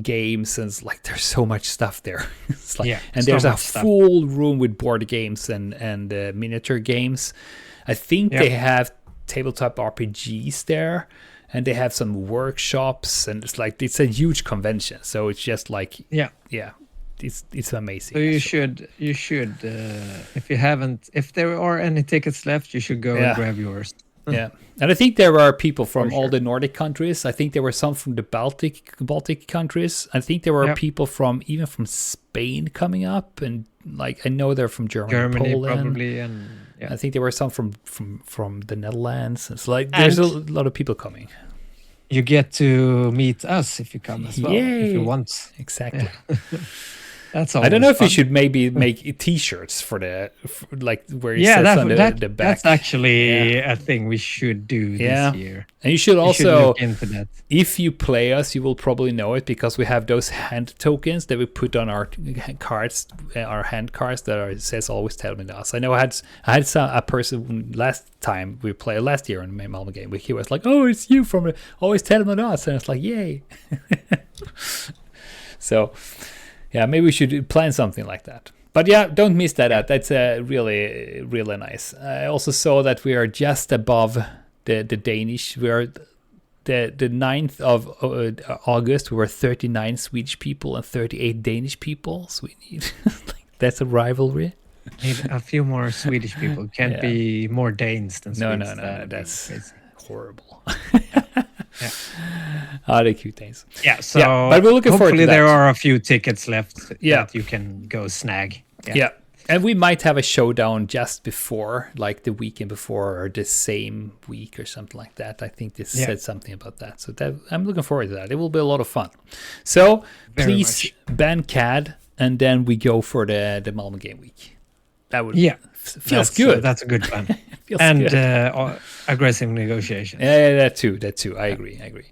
games, and it's like there's so much stuff there. It's like, and there's a full room with board games and miniature games. I think they have tabletop RPGs there, and they have some workshops, and it's a huge convention. So it's just like it's amazing. So you should if there are any tickets left, you should go and grab yours. Yeah, and I think there are people from all the Nordic countries. I think there were some from the Baltic countries. I think there were people from Spain coming up, and like I know they're from Germany, Poland, probably, and I think there were some from the Netherlands. It's like there's a lot of people coming. You get to meet us if you come as well, if you want. Exactly. That's I don't know if we should maybe make T-shirts for like where it says on the back. That's actually a thing we should do this year. And you should also look into that. If you play us, you will probably know it because we have those hand tokens that we put on our cards, our hand cards it says "Always tell me us." I know I had a person last time we played last year in Malmö Game. He was like, "Oh, it's you from Always tell me us," and it's like, "Yay!" So. Yeah, maybe we should plan something like that. But yeah, don't miss that out. That's really, really nice. I also saw that we are just above the Danish. We are the 9th of August. We were 39 Swedish people and 38 Danish people. So we need that's a rivalry. Need a few more Swedish people. Can't be more Danes than Swedes. No. That's horrible. They're cute things. Yeah, so but we're looking forward to that. Hopefully there are a few tickets left that you can go snag. Yeah. And we might have a showdown just before, like the weekend before or the same week or something like that. I think this said something about that. So I'm looking forward to that. It will be a lot of fun. So please ban CAD, and then we go for the Malmö Game Week. That would feels good. That's a good plan. And aggressive negotiations. Yeah, that too. I agree.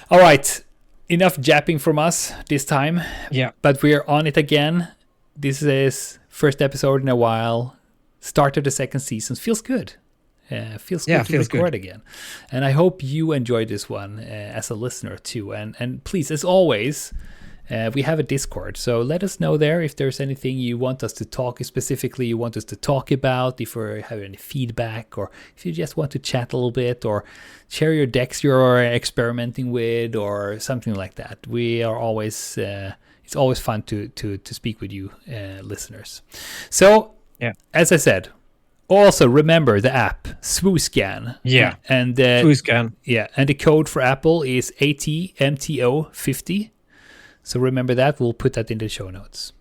All right, enough japping from us this time. Yeah, but we are on it again. This is first episode in a while. Start of the second season. Feels good. Feels good to record again. And I hope you enjoyed this one as a listener too. And please, as always, we have a Discord, so let us know there if there's anything you want us to talk about, if we have any feedback, or if you just want to chat a little bit, or share your decks you're experimenting with, or something like that. We are always it's always fun to speak with you listeners. So as I said, also remember the app SwooScan. And SwooScan. And the code for Apple is ATMTO50. So remember that. We'll put that in the show notes.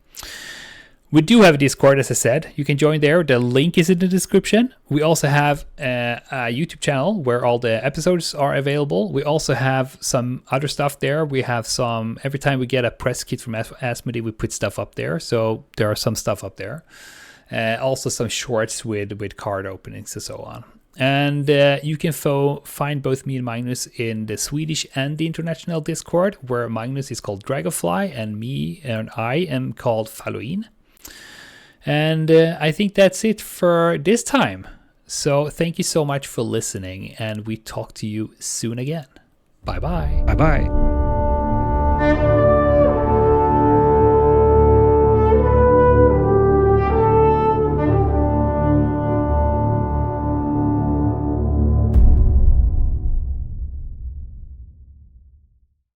We do have a Discord, as I said. You can join there. The link is in the description. We also have a YouTube channel where all the episodes are available. We also have some other stuff there. We have some, every time we get a press kit from Asmodee, we put stuff up there. So there are some stuff up there. Also some shorts with card openings and so on. And you can find both me and Magnus in the Swedish and the international Discord, where Magnus is called Dragonfly and I am called Halloween. And I think that's it for this time. So thank you so much for listening, and we talk to you soon again. Bye-bye. Bye-bye.